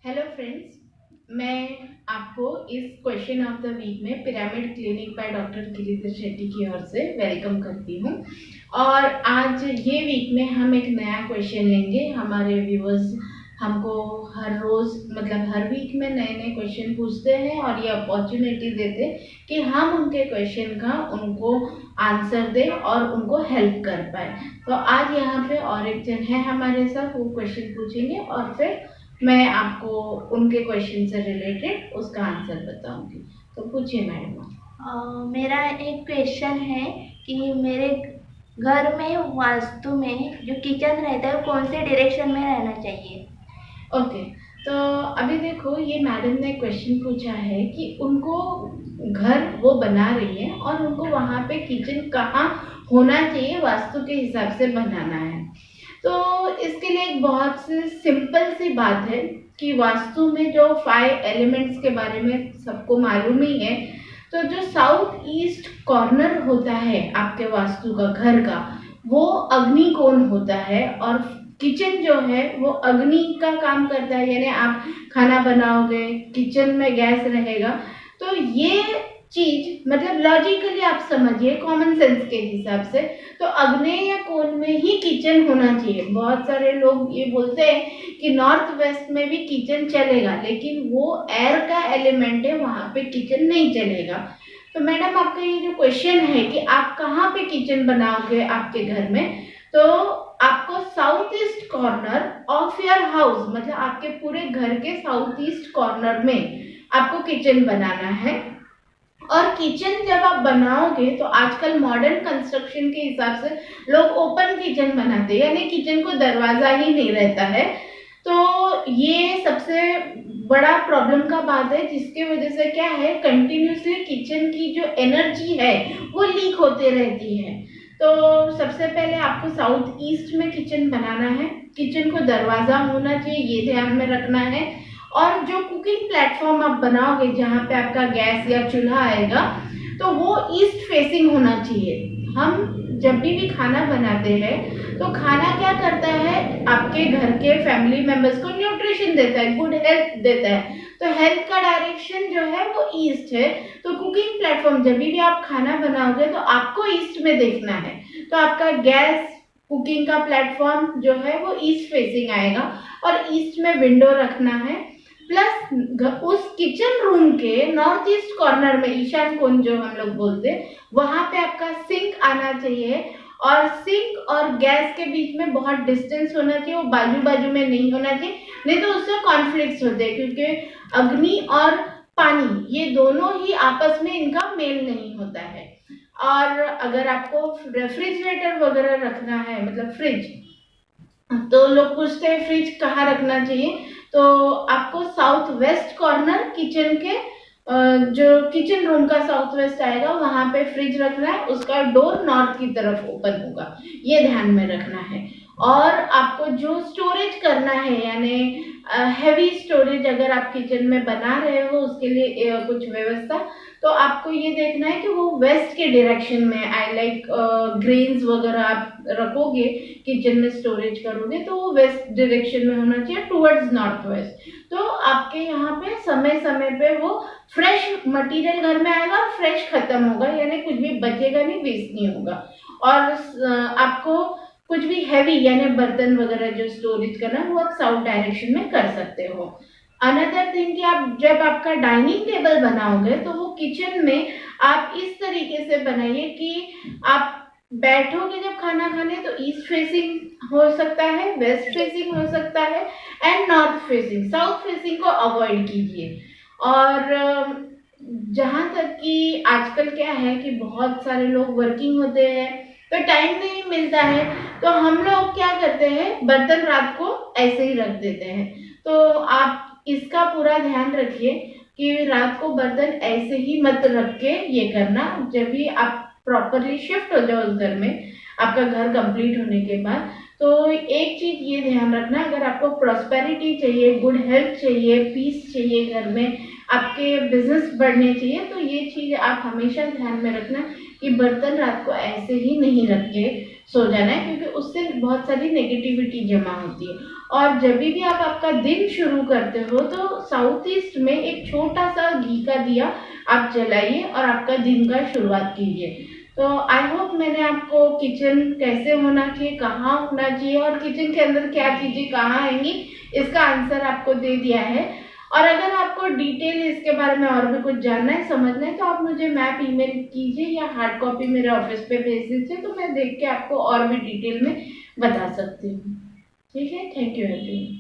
Hello friends, मैं आपको इस क्वेश्चन ऑफ द वीक में pyramid clinic by doctor Giridhar Shetty की ओर से वेलकम करती हूँ। और आज ये वीक में हम एक नया क्वेश्चन लेंगे। हमारे व्यूअर्स हमको हर रोज़ मतलब हर वीक में नए नए क्वेश्चन पूछते हैं और ये अपॉर्चुनिटी देते कि हम उनके क्वेश्चन का उनको आंसर दें और उनको हेल्प कर पाए। तो आज यहाँ पे और एक जन है हमारे साथ, वो क्वेश्चन पूछेंगे और फिर मैं आपको उनके क्वेश्चन से रिलेटेड उसका आंसर बताऊंगी। तो पूछिए मैडम। मेरा एक क्वेश्चन है कि मेरे घर में वास्तु में जो किचन रहता है वो कौन से डायरेक्शन में रहना चाहिए। ओके, तो अभी देखो, ये मैडम ने क्वेश्चन पूछा है कि उनको घर वो बना रही है और उनको वहाँ पे किचन कहाँ होना चाहिए वास्तु के हिसाब से बनाना है। तो इसके लिए एक बहुत सी सिंपल सी बात है कि वास्तु में जो 5 एलिमेंट्स के बारे में सबको मालूम ही है। तो जो साउथ ईस्ट कॉर्नर होता है आपके वास्तु का घर का, वो अग्नि कोण होता है और किचन जो है वो अग्नि का काम करता है। यानी आप खाना बनाओगे, किचन में गैस रहेगा, तो ये चीज मतलब लॉजिकली आप समझिए, कॉमन सेंस के हिसाब से तो अग्नेय या कोण में ही किचन होना चाहिए। बहुत सारे लोग ये बोलते हैं कि नॉर्थ वेस्ट में भी किचन चलेगा, लेकिन वो एयर का एलिमेंट है, वहां पे किचन नहीं चलेगा। तो मैडम, आपका ये जो क्वेश्चन है कि आप कहाँ पे किचन बनाओगे आपके घर में, तो आपको south east corner of your house मतलब आपके पूरे घर के साउथ ईस्ट कॉर्नर में आपको किचन बनाना है। और किचन जब आप बनाओगे तो आजकल मॉडर्न कंस्ट्रक्शन के हिसाब से लोग ओपन किचन बनाते हैं, यानी किचन को दरवाजा ही नहीं रहता है। तो ये सबसे बड़ा प्रॉब्लम का बात है, जिसके वजह से क्या है, कंटिन्यूसली किचन की जो एनर्जी है वो लीक होते रहती है। तो सबसे पहले आपको साउथ ईस्ट में किचन बनाना है। किचन को दरवाजा होना चाहिए, ये ध्यान में रखना है। और जो कुकिंग प्लेटफॉर्म आप बनाओगे जहाँ पे आपका गैस या चूल्हा आएगा, तो वो ईस्ट फेसिंग होना चाहिए। हम जब भी खाना बनाते हैं तो खाना क्या करता है, आपके घर के फैमिली मेंबर्स को न्यूट्रिशन देता है, गुड हेल्थ देता है। तो हेल्थ का डायरेक्शन जो है वो ईस्ट है। तो कुकिंग प्लेटफॉर्म जब भी आप खाना बनाओगे तो आपको ईस्ट में देखना है। तो आपका गैस कुकिंग का प्लेटफॉर्म जो है वो ईस्ट फेसिंग आएगा और ईस्ट में विंडो रखना है। प्लस उस किचन रूम के नॉर्थ ईस्ट कॉर्नर में ईशान कोण जो हम लोग बोलते हैं, वहां पे आपका सिंक आना चाहिए। और सिंक और गैस के बीच में बहुत डिस्टेंस होना चाहिए, वो बाजू बाजू में नहीं होना चाहिए, नहीं तो उससे कॉन्फ्लिक्ट होते हैं, क्योंकि अग्नि और पानी ये दोनों ही आपस में इनका मेल नहीं होता है। और अगर आपको रेफ्रिजरेटर वगैरह रखना है मतलब फ्रिज, तो लोग पूछते हैं फ्रिज कहाँ रखना चाहिए। तो आपको साउथ वेस्ट कॉर्नर किचन के जो किचन रूम का साउथ वेस्ट आएगा वहां पे फ्रिज रखना है, उसका डोर नॉर्थ की तरफ ओपन होगा, ये ध्यान में रखना है। और आपको जो स्टोरेज करना है, यानी हैवी स्टोरेज अगर आप किचन में बना रहे हो उसके लिए कुछ व्यवस्था, तो आपको ये देखना है कि वो वेस्ट के डायरेक्शन में आई लाइक ग्रेन्स वगैरह आप रखोगे किचन में स्टोरेज करोगे तो वो वेस्ट डायरेक्शन में होना चाहिए, टुवर्ड्स नॉर्थ वेस्ट। तो आपके यहाँ पे समय समय पे वो फ्रेश मटेरियल घर में आएगा और फ्रेश खत्म होगा, यानी कुछ भी बचेगा नहीं, वेस्ट नहीं होगा। और आपको कुछ भी हैवी यानी बर्तन वगैरह जो स्टोरेज करना है वो आप साउथ डायरेक्शन में कर सकते हो। अनदर थिंग कि आप जब आपका डाइनिंग टेबल बनाओगे तो वो किचन में आप इस तरीके से बनाइए कि आप बैठोगे जब खाना खाने तो ईस्ट फेसिंग हो सकता है, वेस्ट फेसिंग हो सकता है and north facing. South facing को अवॉइड कीजिए। और जहाँ तक कि आजकल क्या है कि बहुत सारे लोग वर्किंग होते हैं तो टाइम नहीं मिलता है, तो हम लोग क्या करते हैं, बर्तन रात को ऐसे ही रख देते हैं। तो आप इसका पूरा ध्यान रखिए कि रात को बर्तन ऐसे ही मत रख के ये करना। जब भी आप प्रॉपरली शिफ्ट हो जाओ उस घर में, आपका घर कंप्लीट होने के बाद, तो एक चीज़ ये ध्यान रखना, अगर आपको प्रॉस्पेरिटी चाहिए, गुड हेल्थ चाहिए, पीस चाहिए घर में, आपके बिजनेस बढ़ने चाहिए, तो ये चीज़ आप हमेशा ध्यान में रखना कि बर्तन रात को ऐसे ही नहीं रख के सो जाना है, क्योंकि उससे बहुत सारी नेगेटिविटी जमा होती है। और जब भी आप आपका दिन शुरू करते हो तो साउथ ईस्ट में एक छोटा सा घी का दिया आप जलाइए और आपका दिन का शुरुआत कीजिए। तो आई होप मैंने आपको किचन कैसे होना चाहिए, कहाँ होना चाहिए और किचन के अंदर क्या चीज़ें कहाँ आएंगी, इसका आंसर आपको दे दिया है। और अगर आपको डिटेल इसके बारे में और भी कुछ जानना है, समझना है, तो आप मुझे मैप ईमेल कीजिए या हार्ड कॉपी मेरे ऑफिस पे भेज दीजिए, तो मैं देख के आपको और भी डिटेल में बता सकती हूँ। ठीक है, थैंक यू एवरीवन।